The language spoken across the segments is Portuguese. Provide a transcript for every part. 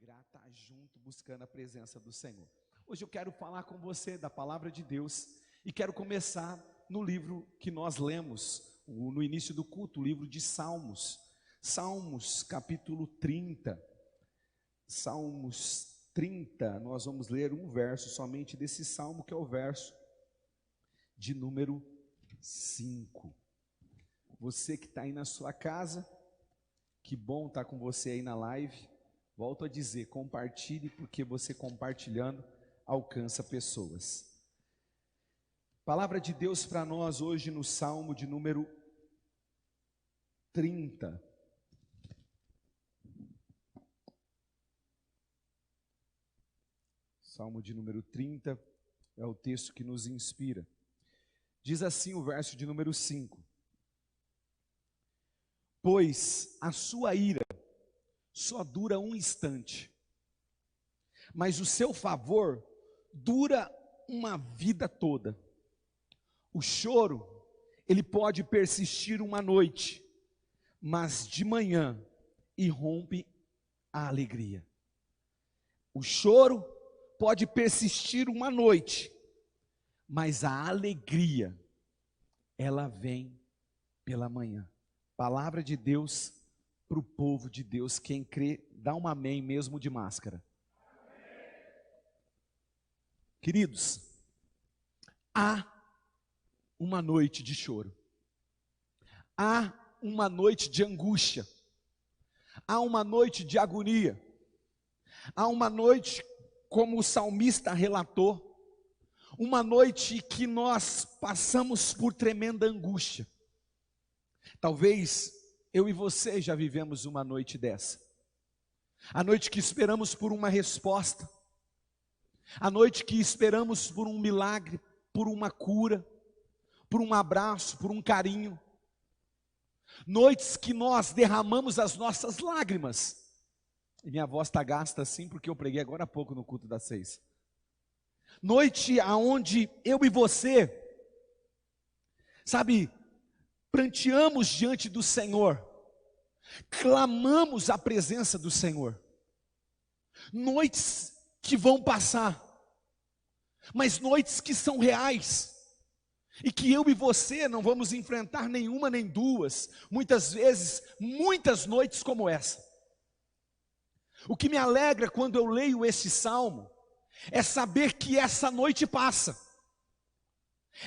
alegrar, estar junto, buscando a presença do Senhor. Hoje eu quero falar com você da palavra de Deus e quero começar no livro que nós lemos no início do culto, o livro de Salmos. Salmos capítulo 30. Salmos 30, nós vamos ler um verso somente desse salmo, que é o verso de número 5. Você que está aí na sua casa, que bom estar com você aí na live. Volto a dizer, compartilhe, porque você compartilhando alcança pessoas. Palavra de Deus para nós hoje no Salmo de número 30. Salmo de número 30 é o texto que nos inspira. Diz assim o verso de número 5. Pois a sua ira só dura um instante, mas o seu favor dura uma vida toda. O choro, ele pode persistir uma noite, mas de manhã irrompe a alegria. O choro pode persistir uma noite, mas a alegria, ela vem pela manhã. Palavra de Deus para o povo de Deus. Quem crê, dá um amém mesmo de máscara. Amém. Queridos, há uma noite de choro, há uma noite de angústia, há uma noite de agonia, há uma noite, como o salmista relatou, uma noite que nós passamos por tremenda angústia. Talvez eu e você já vivemos uma noite dessa. A noite que esperamos por uma resposta. A noite que esperamos por um milagre, por uma cura, por um abraço, por um carinho. Noites que nós derramamos as nossas lágrimas. E minha voz está gasta assim porque eu preguei agora há pouco no culto das 6. Noite aonde eu e você, sabe, pranteamos diante do Senhor, clamamos a presença do Senhor. Noites que vão passar, mas noites que são reais, e que eu e você não vamos enfrentar nenhuma nem duas, muitas vezes, muitas noites como essa. O que me alegra quando eu leio esse salmo, é saber que essa noite passa.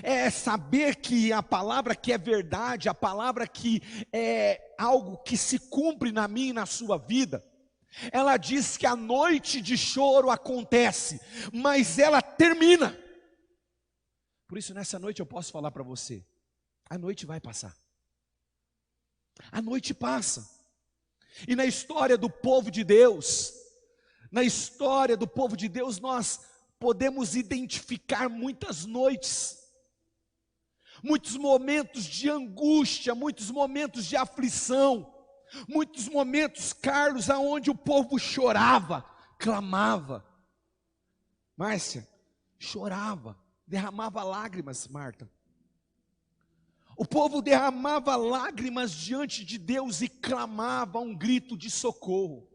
É saber que a palavra que é verdade, a palavra que é algo que se cumpre na minha e na sua vida, ela diz que a noite de choro acontece, mas ela termina. Por isso nessa noite eu posso falar para você, a noite vai passar. A noite passa. E na história do povo de Deus, nós podemos identificar muitas noites, muitos momentos de angústia, muitos momentos de aflição, muitos momentos, Carlos, aonde o povo chorava, clamava. Márcia, chorava, derramava lágrimas, Marta. O povo derramava lágrimas diante de Deus e clamava um grito de socorro.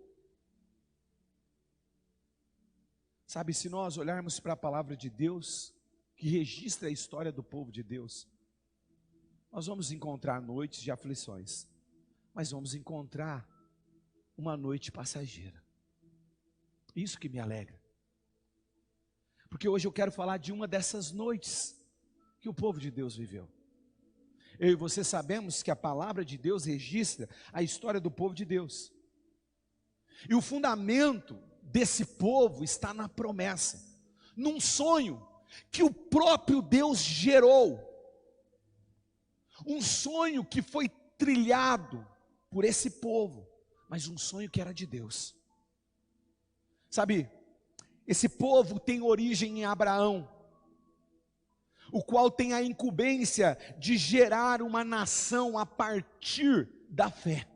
Sabe, se nós olharmos para a palavra de Deus, que registra a história do povo de Deus, nós vamos encontrar noites de aflições, mas vamos encontrar uma noite passageira. Isso que me alegra. Porque hoje eu quero falar de uma dessas noites que o povo de Deus viveu. Eu e você sabemos que a palavra de Deus registra a história do povo de Deus. E o fundamento desse povo está na promessa, num sonho que o próprio Deus gerou, um sonho que foi trilhado por esse povo, mas um sonho que era de Deus. Sabe, esse povo tem origem em Abraão, o qual tem a incumbência de gerar uma nação a partir da fé.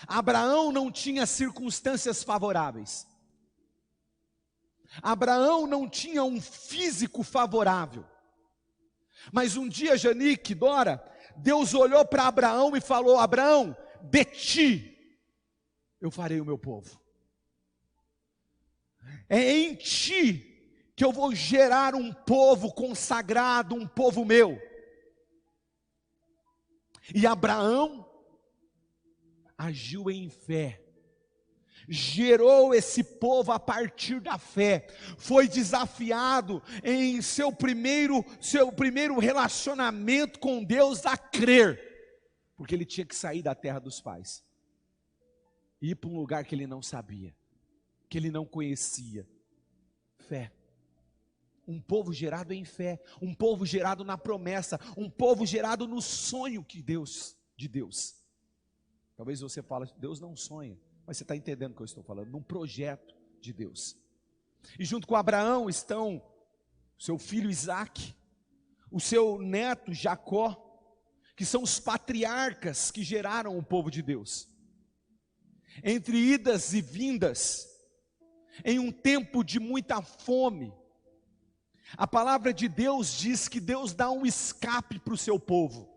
Abraão não tinha circunstâncias favoráveis. Abraão não tinha um físico favorável. Mas um dia, Janique, Dora, Deus olhou para Abraão e falou: Abraão, de ti eu farei o meu povo. É em ti que eu vou gerar um povo consagrado, um povo meu. E Abraão agiu em fé, gerou esse povo a partir da fé, foi desafiado em seu primeiro relacionamento com Deus a crer, porque ele tinha que sair da terra dos pais, e ir para um lugar que ele não sabia, que ele não conhecia. Fé. Um povo gerado em fé, um povo gerado na promessa, um povo gerado no sonho de Deus. Talvez você fale, Deus não sonha, mas você está entendendo o que eu estou falando, num projeto de Deus. E junto com Abraão estão o seu filho Isaque, o seu neto Jacó, que são os patriarcas que geraram o povo de Deus. Entre idas e vindas, em um tempo de muita fome, a palavra de Deus diz que Deus dá um escape para o seu povo.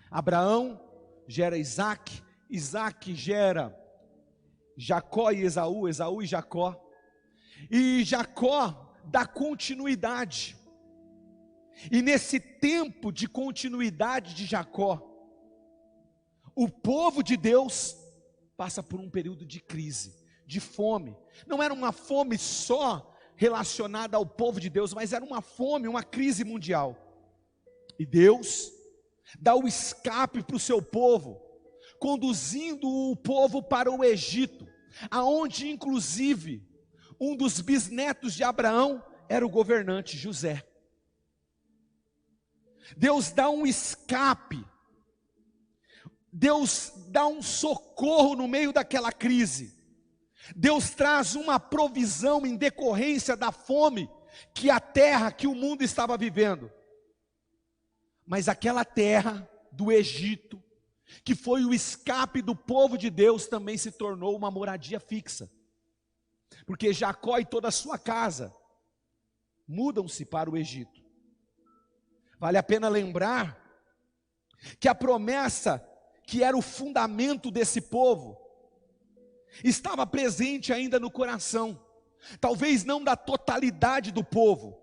Abraão gera Isaque, Isaque gera Jacó e Esaú, Esaú e Jacó. E Jacó dá continuidade. E nesse tempo de continuidade de Jacó, o povo de Deus passa por um período de crise, de fome. Não era uma fome só relacionada ao povo de Deus, mas era uma fome, uma crise mundial. E Deus dá o escape para o seu povo, conduzindo o povo para o Egito, aonde inclusive um dos bisnetos de Abraão era o governante José. Deus dá um escape, Deus dá um socorro no meio daquela crise. Deus traz uma provisão em decorrência da fome que a terra, que o mundo estava vivendo. Mas aquela terra do Egito, que foi o escape do povo de Deus, também se tornou uma moradia fixa. Porque Jacó e toda a sua casa mudam-se para o Egito. Vale a pena lembrar que a promessa, que era o fundamento desse povo, estava presente ainda no coração, talvez não da totalidade do povo,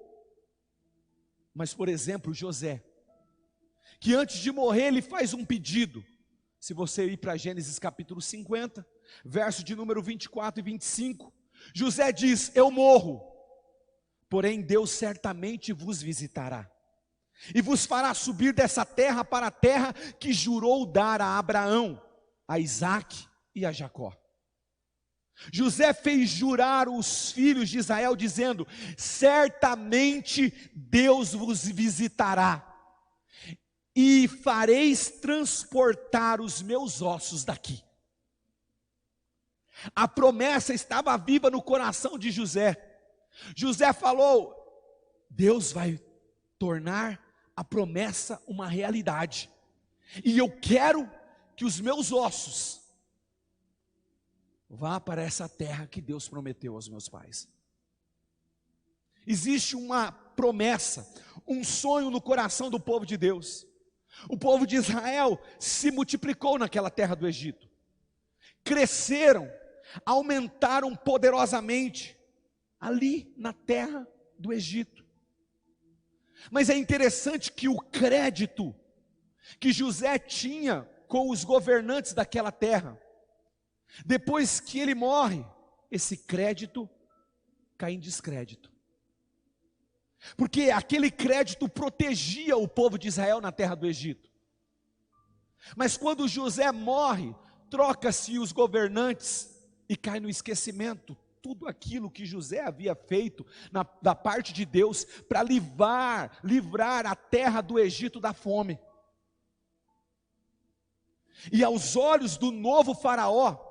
mas por exemplo José, que antes de morrer ele faz um pedido. Se você ir para Gênesis capítulo 50, verso de número 24 e 25, José diz: eu morro, porém Deus certamente vos visitará, e vos fará subir dessa terra para a terra que jurou dar a Abraão, a Isaque e a Jacó. José fez jurar os filhos de Israel, dizendo: certamente Deus vos visitará, e fareis transportar os meus ossos daqui. A promessa estava viva no coração de José. José falou: Deus vai tornar a promessa uma realidade, e eu quero que os meus ossos vá para essa terra que Deus prometeu aos meus pais. Existe uma promessa, um sonho no coração do povo de Deus. O povo de Israel se multiplicou naquela terra do Egito, cresceram, aumentaram poderosamente ali na terra do Egito. Mas é interessante que o crédito que José tinha com os governantes daquela terra, depois que ele morre, esse crédito cai em descrédito. Porque aquele crédito protegia o povo de Israel na terra do Egito. Mas quando José morre, troca-se os governantes e cai no esquecimento tudo aquilo que José havia feito da parte de Deus para livrar a terra do Egito da fome. E aos olhos do novo faraó,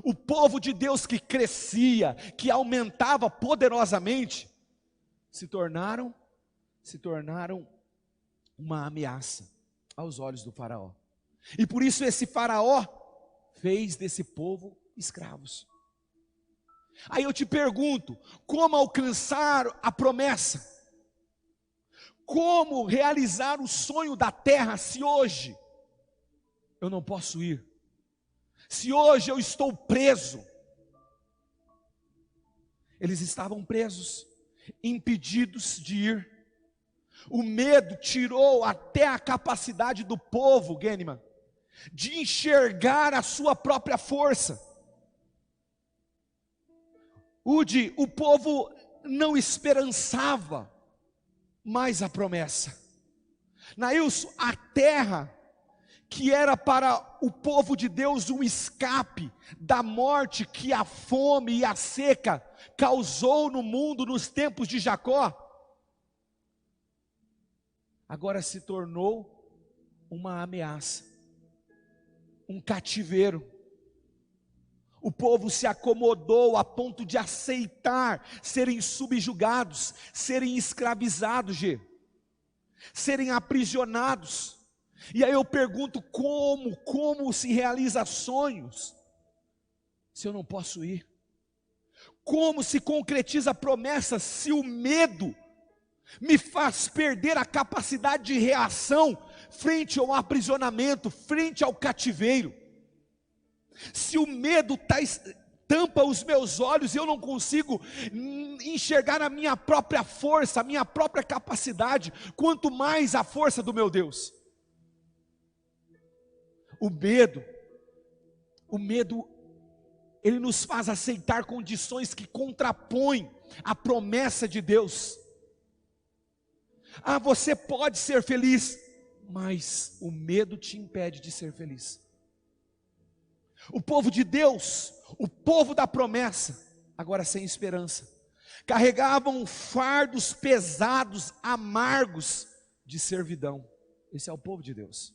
o povo de Deus que crescia, que aumentava poderosamente, se tornaram uma ameaça aos olhos do faraó. E por isso esse faraó fez desse povo escravos. Aí eu te pergunto, como alcançar a promessa? Como realizar o sonho da terra se hoje eu não posso ir? Se hoje eu estou preso, Eles estavam presos, impedidos de ir. O medo tirou até a capacidade do povo, Gênima, de enxergar a sua própria força. O povo não esperançava mais a promessa. Nailson, a terra que era para o povo de Deus um escape da morte que a fome e a seca causou no mundo nos tempos de Jacó, agora se tornou uma ameaça, um cativeiro. O povo se acomodou a ponto de aceitar serem subjugados, serem escravizados, serem aprisionados. E aí eu pergunto, como se realiza sonhos, se eu não posso ir? Como se concretiza promessas, se o medo me faz perder a capacidade de reação, frente ao aprisionamento, frente ao cativeiro? Se o medo tampa os meus olhos, eu não consigo enxergar a minha própria força, a minha própria capacidade, quanto mais a força do meu Deus. O medo, ele nos faz aceitar condições que contrapõem a promessa de Deus. Você pode ser feliz, mas o medo te impede de ser feliz. O povo de Deus, o povo da promessa, agora sem esperança, carregavam fardos pesados, amargos de servidão. Esse é o povo de Deus.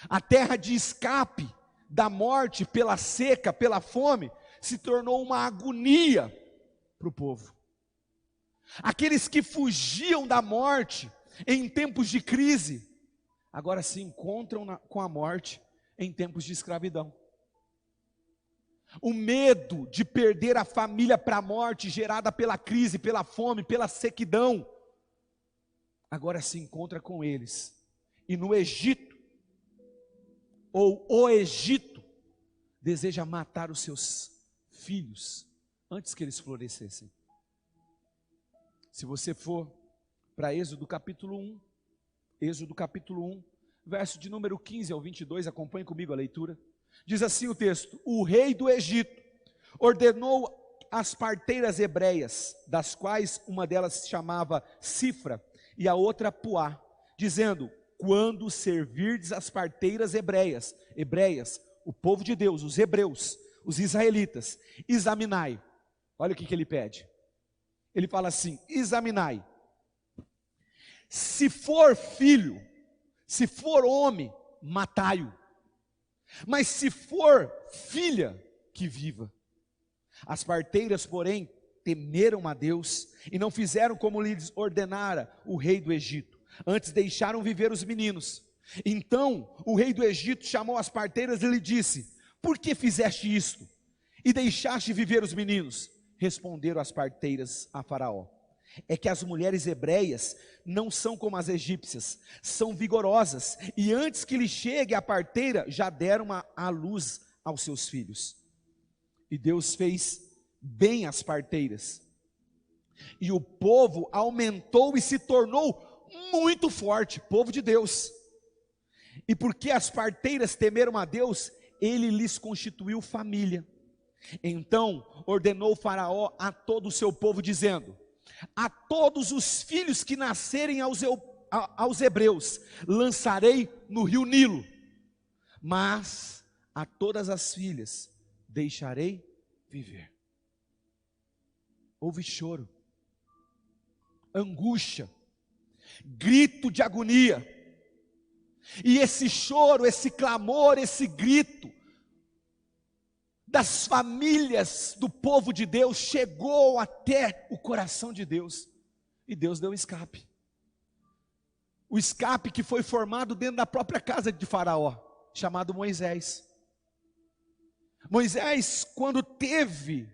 A terra de escape da morte pela seca, pela fome, se tornou uma agonia para o povo. Aqueles que fugiam da morte em tempos de crise, agora se encontram com a morte em tempos de escravidão. O medo de perder a família para a morte, gerada pela crise, pela fome, pela sequidão, agora se encontra com eles. E no Egito, ou o Egito, deseja matar os seus filhos, antes que eles florescessem. Se você for para Êxodo capítulo 1, verso de número 15 ao 22, acompanhe comigo a leitura. Diz assim o texto: o rei do Egito ordenou as parteiras hebreias, das quais uma delas se chamava Cifra e a outra Puá, dizendo: quando servirdes as parteiras hebreias, o povo de Deus, os hebreus, os israelitas, examinai. Olha o que ele pede. Ele fala assim: examinai. Se for filho, se for homem, matai-o. Mas se for filha, que viva. As parteiras, porém, temeram a Deus e não fizeram como lhes ordenara o rei do Egito. Antes deixaram viver os meninos. Então o rei do Egito chamou as parteiras e lhe disse: por que fizeste isto? E deixaste viver os meninos? Responderam as parteiras a Faraó: é que as mulheres hebreias não são como as egípcias, são vigorosas, e antes que lhe chegue a parteira, já deram à luz aos seus filhos. E Deus fez bem às parteiras, e o povo aumentou e se tornou muito forte, povo de Deus. E porque as parteiras temeram a Deus, ele lhes constituiu família. Então ordenou Faraó a todo o seu povo, dizendo: a todos os filhos que nascerem aos hebreus lançarei no rio Nilo, mas a todas as filhas deixarei viver. Houve choro, angústia, grito de agonia, e esse choro, esse clamor, esse grito das famílias do povo de Deus chegou até o coração de Deus, e Deus deu escape. O escape que foi formado dentro da própria casa de Faraó, chamado Moisés. Moisés, quando teve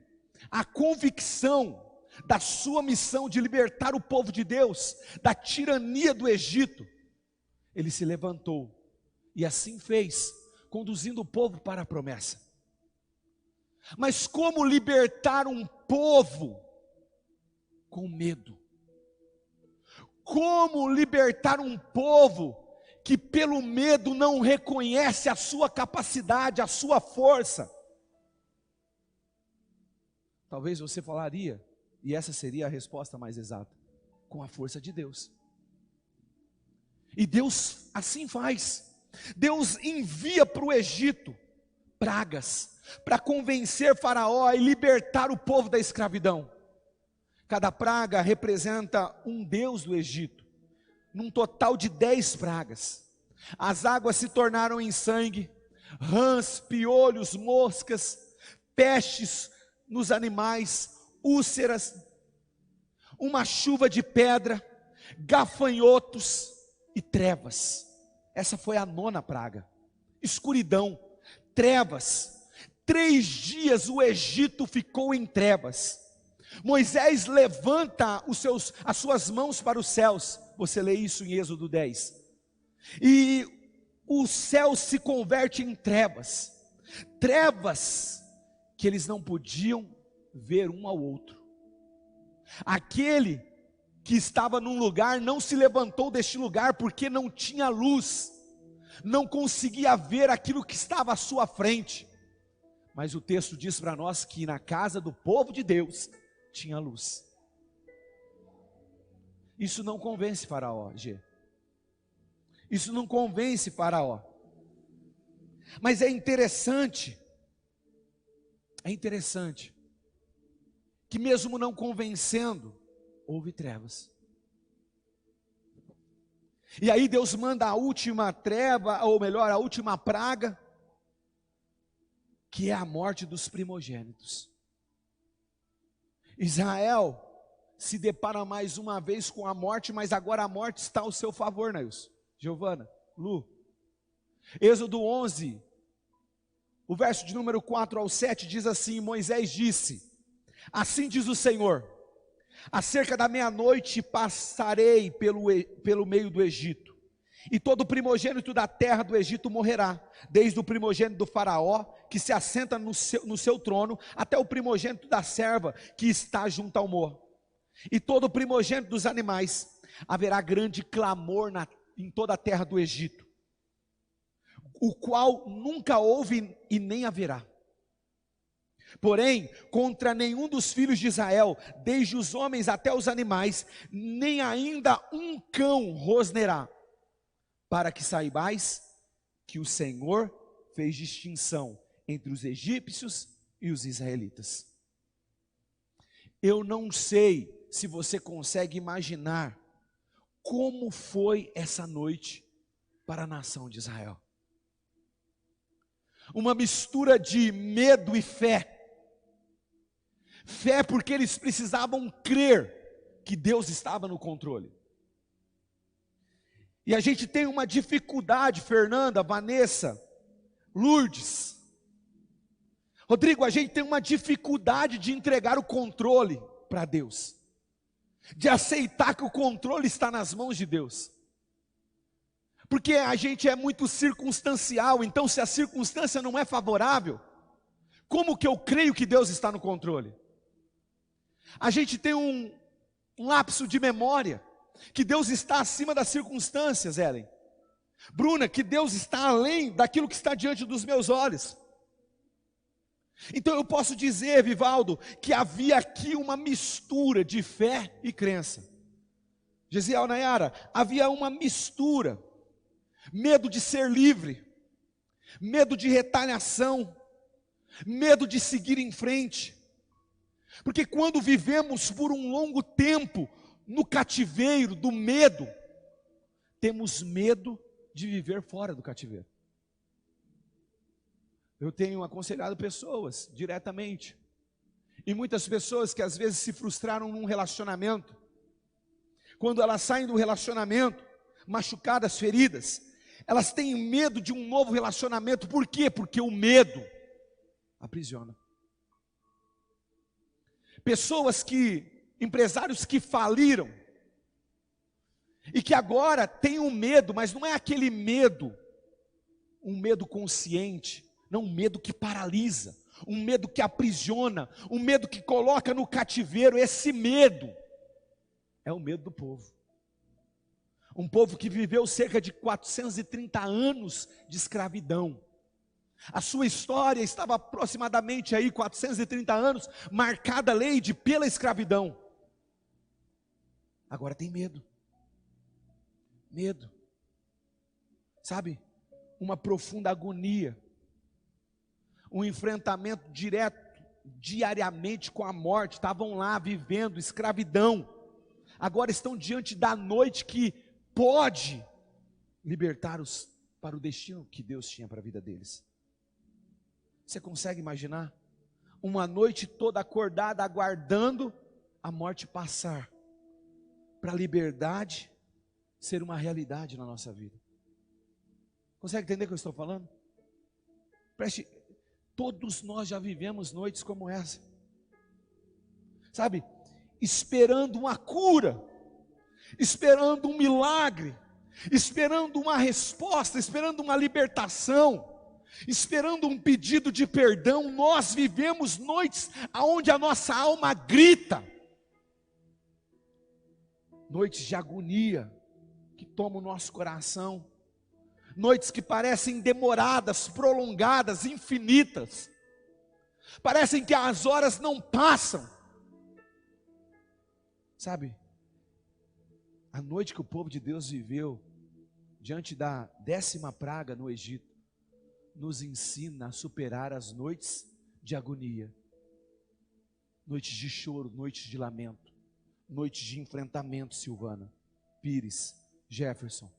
a convicção da sua missão de libertar o povo de Deus da tirania do Egito, ele se levantou e assim fez, conduzindo o povo para a promessa. Mas como libertar um povo com medo? Como libertar um povo que pelo medo não reconhece a sua capacidade, a sua força? Talvez você falaria, e essa seria a resposta mais exata, com a força de Deus. E Deus assim faz. Deus envia para o Egito pragas, para convencer Faraó e libertar o povo da escravidão. Cada praga representa um deus do Egito, num total de 10 pragas. As águas se tornaram em sangue, rãs, piolhos, moscas, pestes nos animais, úlceras, uma chuva de pedra, gafanhotos e trevas. Essa foi a 9ª praga. Escuridão, trevas. 3 dias o Egito ficou em trevas. Moisés levanta as suas mãos para os céus. Você lê isso em Êxodo 10. E o céu se converte em trevas. Trevas que eles não podiam ver um ao outro. Aquele que estava num lugar não se levantou deste lugar porque não tinha luz, não conseguia ver aquilo que estava à sua frente. Mas o texto diz para nós que na casa do povo de Deus tinha luz. Isso não convence Faraó, G. Isso não convence Faraó. Mas é interessante que mesmo não convencendo, houve trevas. E aí Deus manda a última treva, ou melhor, a última praga, que é a morte dos primogênitos. Israel se depara mais uma vez com a morte, mas agora a morte está ao seu favor, Nailson, Giovana, Lu. Êxodo 11, o verso de número 4 ao 7 diz assim: Moisés disse: assim diz o Senhor, acerca da meia-noite passarei pelo meio do Egito, e todo primogênito da terra do Egito morrerá, desde o primogênito do faraó, que se assenta no seu trono, até o primogênito da serva, que está junto ao morro, e todo primogênito dos animais. Haverá grande clamor em toda a terra do Egito, o qual nunca houve e nem haverá. Porém, contra nenhum dos filhos de Israel, desde os homens até os animais, nem ainda um cão rosnerá, para que saibais que o Senhor fez distinção entre os egípcios e os israelitas. Eu não sei se você consegue imaginar como foi essa noite para a nação de Israel. Uma mistura de medo e fé. Fé porque eles precisavam crer que Deus estava no controle. E a gente tem uma dificuldade, Fernanda, Vanessa, Lourdes, Rodrigo, a gente tem uma dificuldade de entregar o controle para Deus, de aceitar que o controle está nas mãos de Deus, porque a gente é muito circunstancial. Então se a circunstância não é favorável, como que eu creio que Deus está no controle? A gente tem um lapso de memória, que Deus está acima das circunstâncias, Ellen. Bruna, que Deus está além daquilo que está diante dos meus olhos. Então eu posso dizer, Vivaldo, que havia aqui uma mistura de fé e crença. Gesiel, Nayara, havia uma mistura. Medo de ser livre, medo de retaliação, medo de seguir em frente. Porque quando vivemos por um longo tempo no cativeiro do medo, temos medo de viver fora do cativeiro. Eu tenho aconselhado pessoas diretamente, e muitas pessoas que às vezes se frustraram num relacionamento, quando elas saem do relacionamento, machucadas, feridas, elas têm medo de um novo relacionamento. Por quê? Porque o medo aprisiona. Empresários que faliram, e que agora têm um medo, mas não é aquele medo, um medo consciente, não, um medo que paralisa, um medo que aprisiona, um medo que coloca no cativeiro. Esse medo é o medo do povo. Um povo que viveu cerca de 430 anos de escravidão. A sua história estava aproximadamente aí 430 anos, marcada, Leide, pela escravidão. Agora tem medo. Medo. Sabe? Uma profunda agonia. Um enfrentamento direto, diariamente com a morte. Estavam lá vivendo escravidão. Agora estão diante da noite que pode libertá-los para o destino que Deus tinha para a vida deles. Você consegue imaginar? Uma noite toda acordada, aguardando a morte passar, para a liberdade ser uma realidade na nossa vida. Consegue entender o que eu estou falando? Preste, todos nós já vivemos noites como essa, sabe? Esperando uma cura, esperando um milagre, esperando uma resposta, esperando uma libertação, esperando um pedido de perdão. Nós vivemos noites onde a nossa alma grita, noites de agonia que tomam o nosso coração, noites que parecem demoradas, prolongadas, infinitas, parecem que as horas não passam, sabe? A noite que o povo de Deus viveu, diante da 10ª praga no Egito, nos ensina a superar as noites de agonia, noites de choro, noites de lamento, noites de enfrentamento. Silvana, Pires, Jefferson,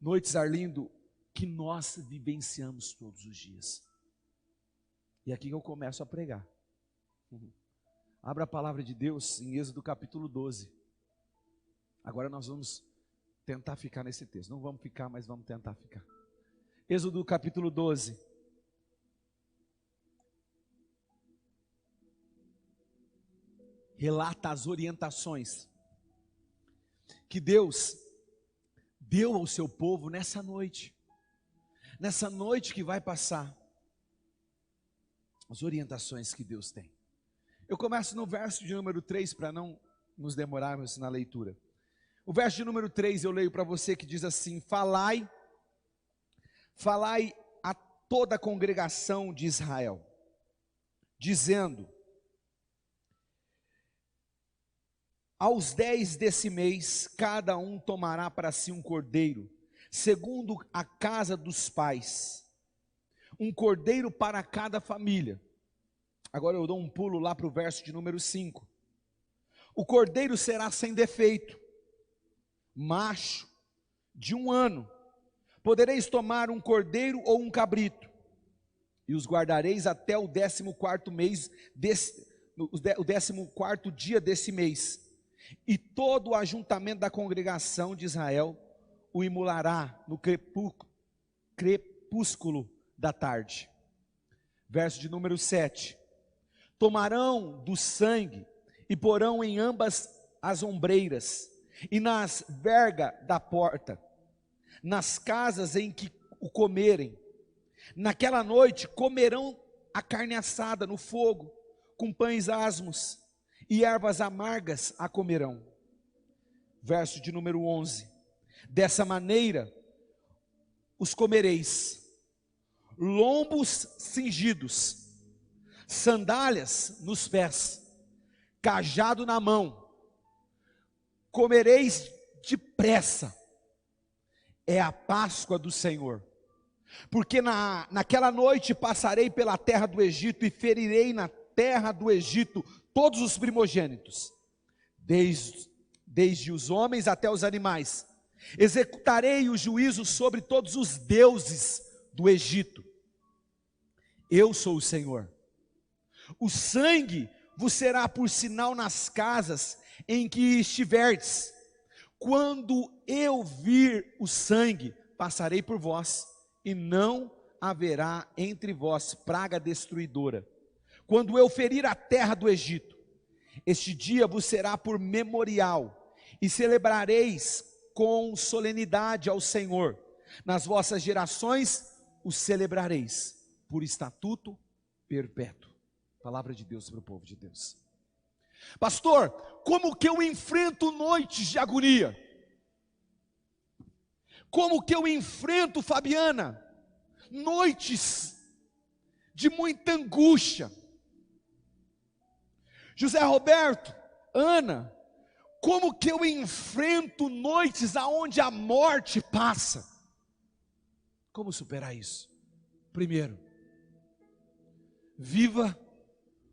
noites, Arlindo, que nós vivenciamos todos os dias. E aqui que eu começo a pregar. Abra a palavra de Deus em Êxodo capítulo 12. Agora nós vamos tentar ficar nesse texto. Não vamos ficar, mas vamos tentar ficar. Êxodo capítulo 12. Relata as orientações que Deus deu ao seu povo nessa noite que vai passar. As orientações que Deus tem. Eu começo no verso de número 3, para não nos demorarmos na leitura. O verso de número 3 eu leio para você, que diz assim: Falai a toda a congregação de Israel, dizendo: aos 10 desse mês, cada um tomará para si um cordeiro, segundo a casa dos pais, um cordeiro para cada família. Agora eu dou um pulo lá para o verso de número 5. O cordeiro será sem defeito, macho, de 1 ano. Podereis tomar um cordeiro ou um cabrito, e os guardareis até o 14º mês, o 14º dia desse mês. E todo o ajuntamento da congregação de Israel o imolará no crepúsculo da tarde. Verso de número 7. Tomarão do sangue e porão em ambas as ombreiras e nas vergas da porta, nas casas em que o comerem. Naquela noite comerão a carne assada no fogo, com pães asmos, e ervas amargas a comerão. Verso de número 11. Dessa maneira os comereis: lombos cingidos, sandálias nos pés, cajado na mão. Comereis depressa. É a Páscoa do Senhor. Porque naquela noite passarei pela terra do Egito e ferirei na terra do Egito todos os primogênitos, desde os homens até os animais. Executarei o juízo sobre todos os deuses do Egito. Eu sou o Senhor. O sangue vos será por sinal nas casas em que estiverdes. Quando eu vir o sangue, passarei por vós, e não haverá entre vós praga destruidora. Quando eu ferir a terra do Egito, este dia vos será por memorial, e celebrareis com solenidade ao Senhor. Nas vossas gerações o celebrareis por estatuto perpétuo. Palavra de Deus para o povo de Deus. Pastor, como que eu enfrento noites de agonia? Como que eu enfrento, Fabiana, noites de muita angústia? José Roberto, Ana, como que eu enfrento noites aonde a morte passa? Como superar isso? Primeiro, viva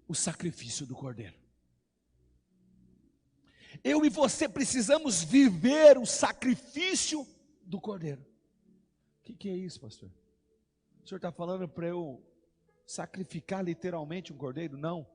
o sacrifício do Cordeiro. Eu e você precisamos viver o sacrifício do Cordeiro. O que é isso, pastor? O senhor está falando para eu sacrificar literalmente um cordeiro? Não.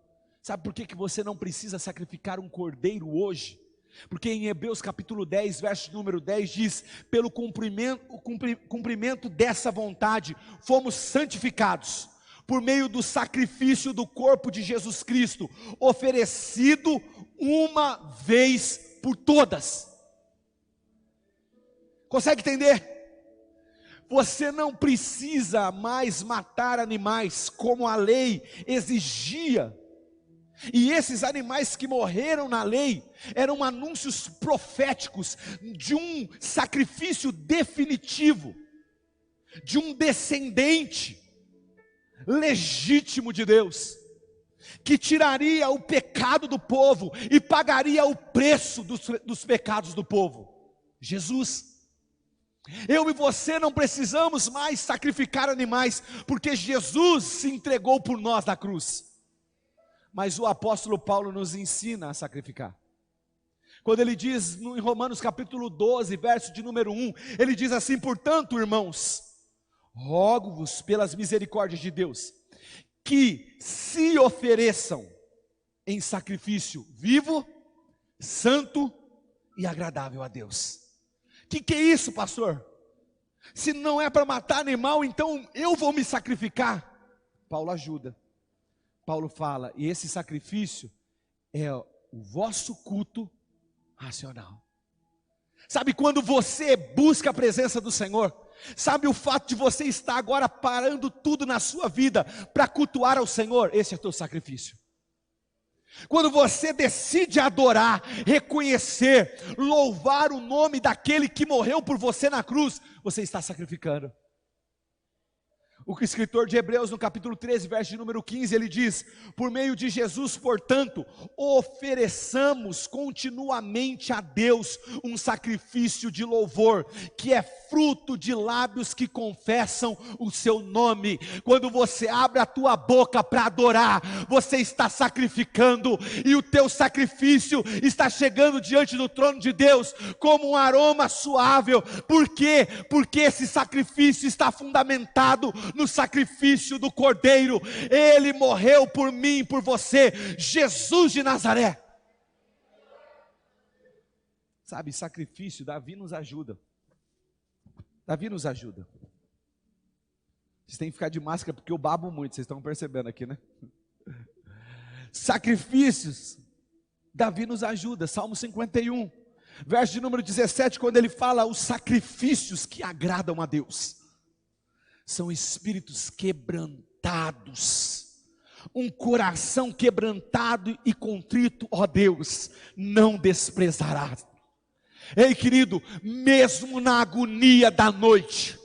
Sabe por que você não precisa sacrificar um cordeiro hoje? Porque em Hebreus capítulo 10, verso número 10 diz: pelo cumprimento dessa vontade, fomos santificados, por meio do sacrifício do corpo de Jesus Cristo, oferecido uma vez por todas. Consegue entender? Você não precisa mais matar animais como a lei exigia. E esses animais que morreram na lei eram anúncios proféticos de um sacrifício definitivo, de um descendente legítimo de Deus, que tiraria o pecado do povo e pagaria o preço dos pecados do povo. Jesus. Eu e você não precisamos mais sacrificar animais, porque Jesus se entregou por nós na cruz. Mas o apóstolo Paulo nos ensina a sacrificar. Quando ele diz em Romanos capítulo 12, verso de número 1, ele diz assim: portanto, irmãos, rogo-vos pelas misericórdias de Deus, que se ofereçam em sacrifício vivo, santo e agradável a Deus. O que é isso, pastor? Se não é para matar animal, então eu vou me sacrificar. Paulo ajuda. Paulo fala: e esse sacrifício é o vosso culto racional. Sabe quando você busca a presença do Senhor? Sabe o fato de você estar agora parando tudo na sua vida para cultuar ao Senhor? Esse é o teu sacrifício. Quando você decide adorar, reconhecer, louvar o nome daquele que morreu por você na cruz, você está sacrificando. O escritor de Hebreus, no capítulo 13, verso de número 15, ele diz: por meio de Jesus, portanto, ofereçamos continuamente a Deus um sacrifício de louvor, que é fruto de lábios que confessam o seu nome. Quando você abre a tua boca para adorar, você está sacrificando, e o teu sacrifício está chegando diante do trono de Deus, como um aroma suave. Por quê? Porque esse sacrifício está fundamentado no sacrifício do Cordeiro. Ele morreu por mim, por você, Jesus de Nazaré. Sabe, sacrifício, Davi nos ajuda. Davi nos ajuda. Vocês têm que ficar de máscara porque eu babo muito, vocês estão percebendo aqui, né? Sacrifícios, Davi nos ajuda. Salmo 51, verso de número 17, quando ele fala: os sacrifícios que agradam a Deus são espíritos quebrantados, um coração quebrantado e contrito, ó Deus, não desprezarás. Ei, querido, mesmo na agonia da noite,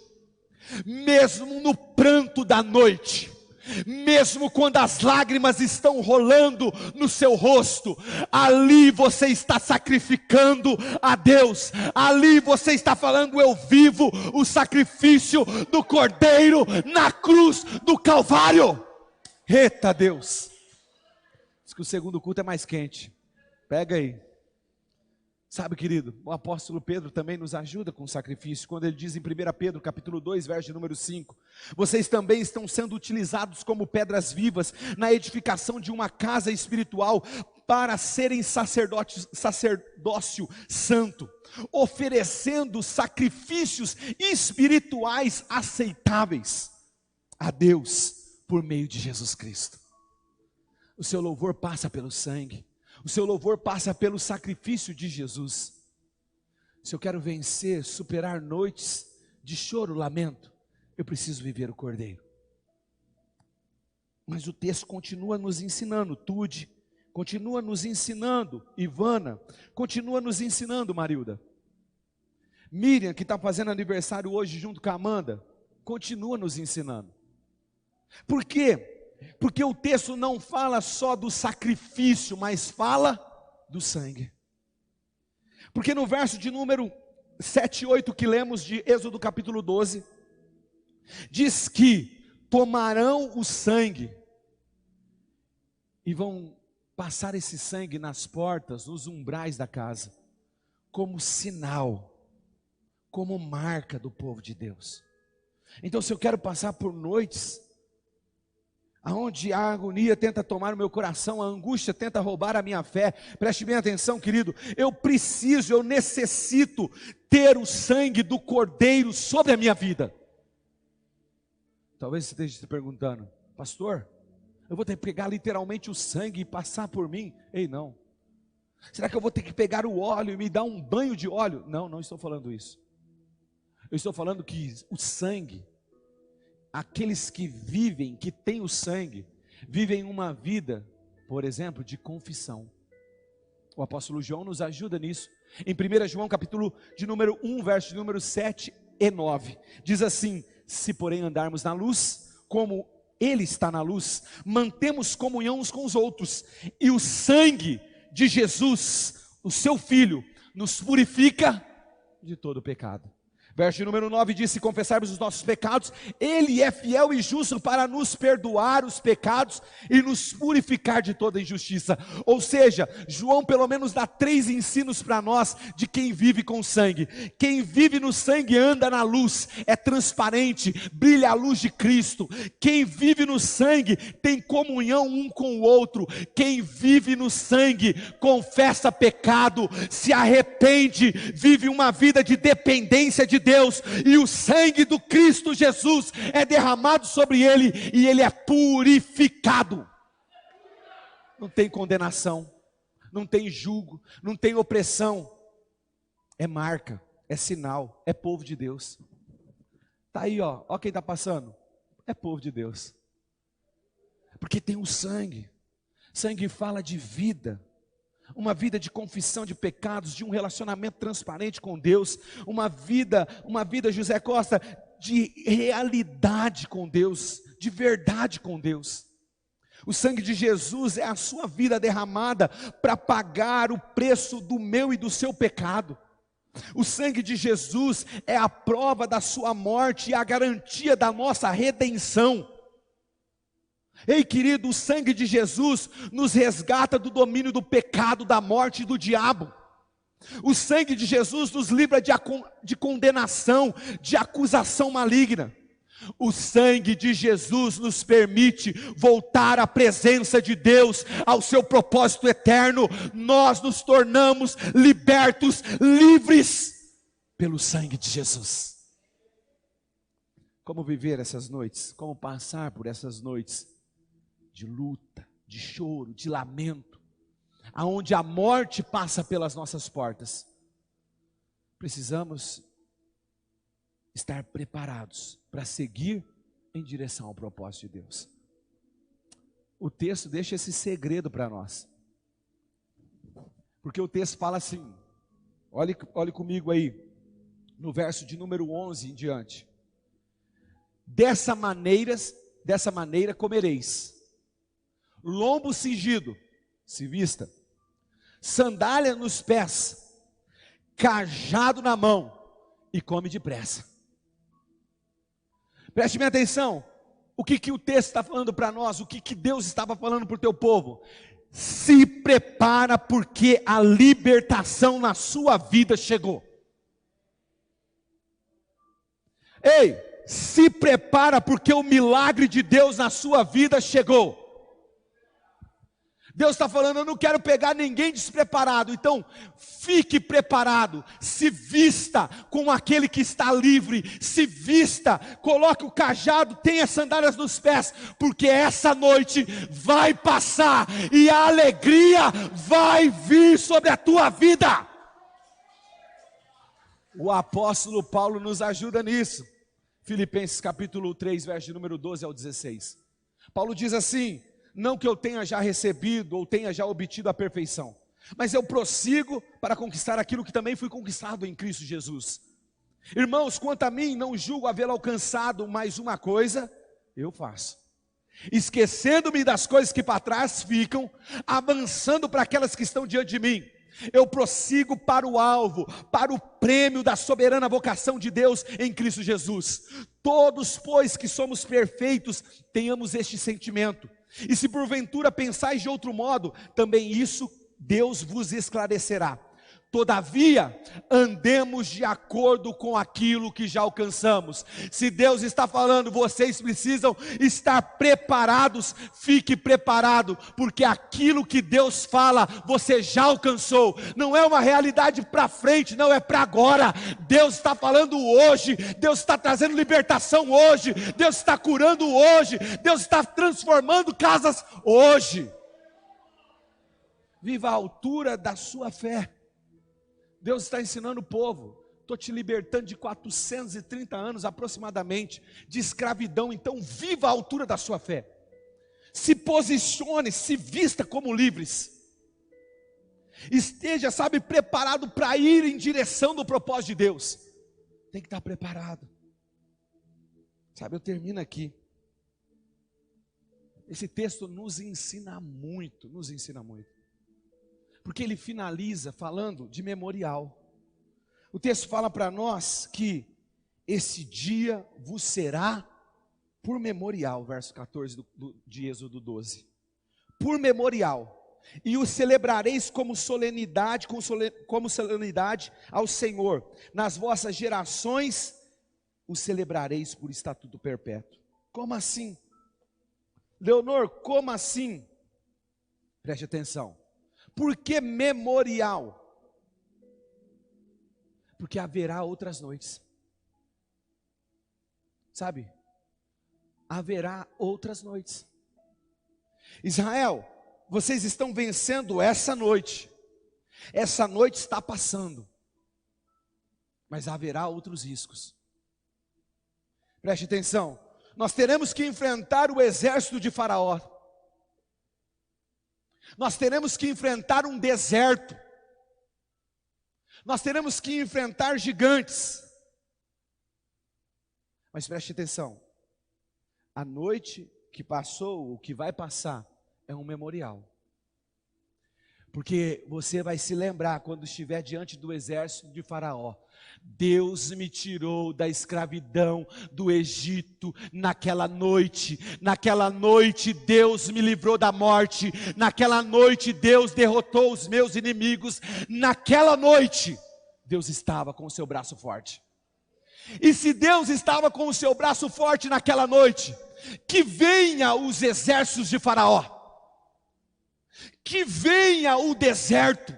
mesmo no pranto da noite, mesmo quando as lágrimas estão rolando no seu rosto, ali você está sacrificando a Deus, ali você está falando: eu vivo o sacrifício do Cordeiro na cruz do Calvário. Eita Deus, diz que o segundo culto é mais quente, pega aí. Sabe, querido, o apóstolo Pedro também nos ajuda com o sacrifício, quando ele diz em 1 Pedro capítulo 2, verso de número 5, vocês também estão sendo utilizados como pedras vivas, na edificação de uma casa espiritual, para serem sacerdócio santo, oferecendo sacrifícios espirituais aceitáveis a Deus, por meio de Jesus Cristo. O seu louvor passa pelo sangue, o seu louvor passa pelo sacrifício de Jesus. Se eu quero vencer, superar noites de choro, lamento, eu preciso viver o Cordeiro. Mas o texto continua nos ensinando, Tude, continua nos ensinando, Ivana, continua nos ensinando, Marilda. Miriam, que está fazendo aniversário hoje junto com a Amanda, continua nos ensinando. Por quê? Porque o texto não fala só do sacrifício, mas fala do sangue. Porque no verso de número 7 e 8 que lemos de Êxodo capítulo 12, diz que tomarão o sangue e vão passar esse sangue nas portas, nos umbrais da casa, como sinal, como marca do povo de Deus. Então, se eu quero passar por noites aonde a agonia tenta tomar o meu coração, a angústia tenta roubar a minha fé, preste bem atenção, querido, eu necessito ter o sangue do Cordeiro sobre a minha vida. Talvez você esteja se perguntando, pastor, eu vou ter que pegar literalmente o sangue e passar por mim? Ei, não. Será que eu vou ter que pegar o óleo e me dar um banho de óleo? Não, não estou falando isso. Eu estou falando que o sangue, aqueles que vivem, que têm o sangue, vivem uma vida, por exemplo, de confissão. O apóstolo João nos ajuda nisso. Em 1 João capítulo de número 1, verso de número 7 e 9, diz assim: se porém andarmos na luz, como Ele está na luz, mantemos comunhão uns com os outros, e o sangue de Jesus, o seu Filho, nos purifica de todo pecado. Verso número 9 diz: se confessarmos os nossos pecados, Ele é fiel e justo para nos perdoar os pecados e nos purificar de toda injustiça. Ou seja, João pelo menos dá 3 ensinos para nós de quem vive com sangue. Quem vive no sangue anda na luz, é transparente, brilha a luz de Cristo. Quem vive no sangue tem comunhão um com o outro. Quem vive no sangue confessa pecado, se arrepende, vive uma vida de dependência de Deus, e o sangue do Cristo Jesus é derramado sobre ele, e ele é purificado. Não tem condenação, não tem julgo, não tem opressão, é marca, é sinal, é povo de Deus. Está aí, ó quem está passando, é povo de Deus, porque tem o sangue. Sangue fala de vida, uma vida de confissão de pecados, de um relacionamento transparente com Deus, uma vida, José Costa, de realidade com Deus, de verdade com Deus. O sangue de Jesus é a sua vida derramada para pagar o preço do meu e do seu pecado. O sangue de Jesus é a prova da sua morte e a garantia da nossa redenção. Ei, querido, o sangue de Jesus nos resgata do domínio do pecado, da morte e do diabo. O sangue de Jesus nos livra de condenação, de acusação maligna. O sangue de Jesus nos permite voltar à presença de Deus, ao seu propósito eterno. Nós nos tornamos libertos, livres pelo sangue de Jesus. Como viver essas noites? Como passar por essas noites de luta, de choro, de lamento, aonde a morte passa pelas nossas portas? Precisamos estar preparados para seguir em direção ao propósito de Deus. O texto deixa esse segredo para nós, porque o texto fala assim, olhe comigo aí, no verso de número 11 em diante: dessa maneira comereis, lombo cingido, se vista, sandália nos pés, cajado na mão, e come depressa. Preste bem atenção, o que o texto está falando para nós, o que Deus estava falando para o teu povo: se prepara, porque a libertação na sua vida chegou. Ei, se prepara, porque o milagre de Deus na sua vida chegou. Deus está falando: eu não quero pegar ninguém despreparado, então fique preparado, se vista como aquele que está livre, se vista, coloque o cajado, tenha sandálias nos pés, porque essa noite vai passar, e a alegria vai vir sobre a tua vida. O apóstolo Paulo nos ajuda nisso, Filipenses capítulo 3, verso número 12 ao 16, Paulo diz assim: não que eu tenha já recebido ou tenha já obtido a perfeição, mas eu prossigo para conquistar aquilo que também fui conquistado em Cristo Jesus. Irmãos, quanto a mim, não julgo haver alcançado mais uma coisa, eu faço, esquecendo-me das coisas que para trás ficam, avançando para aquelas que estão diante de mim. Eu prossigo para o alvo, para o prêmio da soberana vocação de Deus em Cristo Jesus. Todos, pois, que somos perfeitos, tenhamos este sentimento. E se porventura pensais de outro modo, também isso Deus vos esclarecerá. Todavia, andemos de acordo com aquilo que já alcançamos. Se Deus está falando, vocês precisam estar preparados, fique preparado, porque aquilo que Deus fala, você já alcançou. Não é uma realidade para frente, não, é para agora. Deus está falando hoje, Deus está trazendo libertação hoje, Deus está curando hoje, Deus está transformando casas hoje. Viva a altura da sua fé. Deus está ensinando o povo: estou te libertando de 430 anos aproximadamente de escravidão, então viva a altura da sua fé, se posicione, se vista como livres, esteja, preparado para ir em direção do propósito de Deus. Tem que estar preparado. Eu termino aqui. Esse texto nos ensina muito, porque ele finaliza falando de memorial. O texto fala para nós que esse dia vos será por memorial, verso 14 de Êxodo 12, por memorial, e o celebrareis como solenidade, como solenidade ao Senhor, nas vossas gerações o celebrareis por estatuto perpétuo. Como assim? Leonor, como assim? Preste atenção. Por que memorial? Porque haverá outras noites. Haverá outras noites. Israel, vocês estão vencendo essa noite. Essa noite está passando. Mas haverá outros riscos. Preste atenção. Nós teremos que enfrentar o exército de Faraó. Nós teremos que enfrentar um deserto. Nós teremos que enfrentar gigantes. Mas preste atenção. A noite que passou, o que vai passar, é um memorial. Porque você vai se lembrar quando estiver diante do exército de Faraó: Deus me tirou da escravidão do Egito naquela noite Deus me livrou da morte, naquela noite Deus derrotou os meus inimigos, naquela noite Deus estava com o seu braço forte. E se Deus estava com o seu braço forte naquela noite, que venha os exércitos de Faraó, que venha o deserto.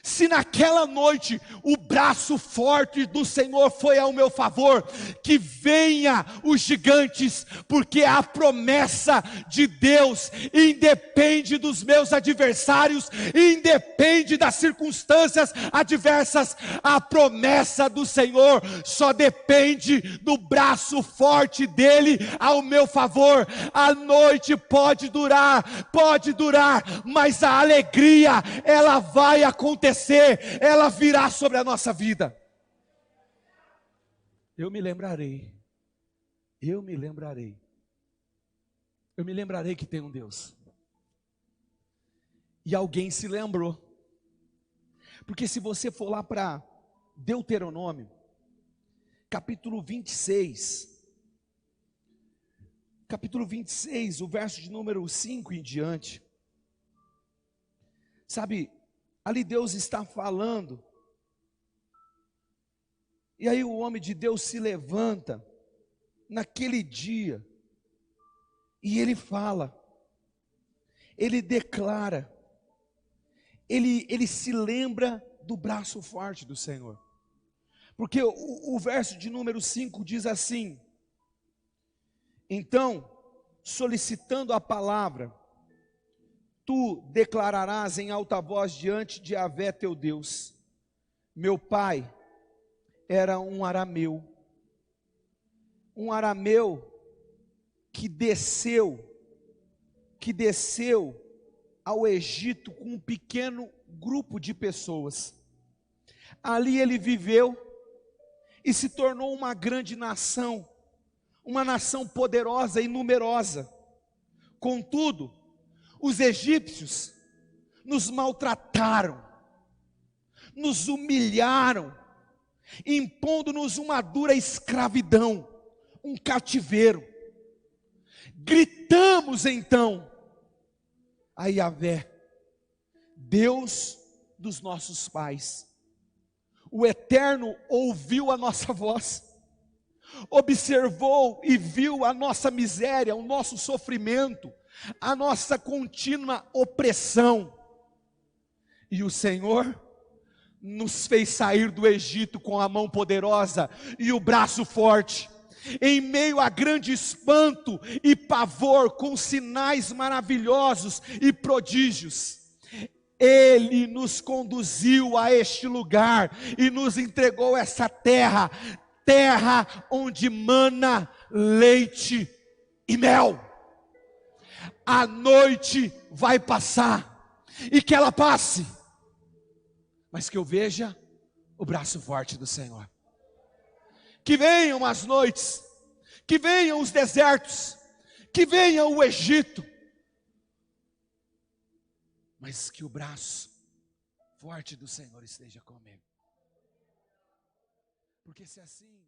Se naquela noite o braço forte do Senhor foi ao meu favor, que venha os gigantes, porque a promessa de Deus independe dos meus adversários, independe das circunstâncias adversas. A promessa do Senhor só depende do braço forte dele ao meu favor. A noite pode durar, mas a alegria, ela vai acontecer. Ela virá sobre a nossa vida. Eu me lembrarei que tem um Deus. E alguém se lembrou. Porque se você for lá para Deuteronômio, capítulo 26, o verso de número 5 em diante, ali Deus está falando, e aí o homem de Deus se levanta, naquele dia, e ele fala, ele declara, ele se lembra do braço forte do Senhor, porque o verso de número 5 diz assim: então, solicitando a palavra, tu declararás em alta voz diante de Yahvé teu Deus: meu pai era um arameu que desceu ao Egito com um pequeno grupo de pessoas. Ali ele viveu e se tornou uma grande nação, uma nação poderosa e numerosa. Contudo, os egípcios nos maltrataram, nos humilharam, impondo-nos uma dura escravidão, um cativeiro. Gritamos então a Yahvé, Deus dos nossos pais. O Eterno ouviu a nossa voz, observou e viu a nossa miséria, o nosso sofrimento, a nossa contínua opressão. E o Senhor nos fez sair do Egito com a mão poderosa e o braço forte, em meio a grande espanto e pavor, com sinais maravilhosos e prodígios. Ele nos conduziu a este lugar e nos entregou essa terra, terra onde mana leite e mel. A noite vai passar, e que ela passe, mas que eu veja o braço forte do Senhor. Que venham as noites, que venham os desertos, que venha o Egito, mas que o braço forte do Senhor esteja comigo. Porque se assim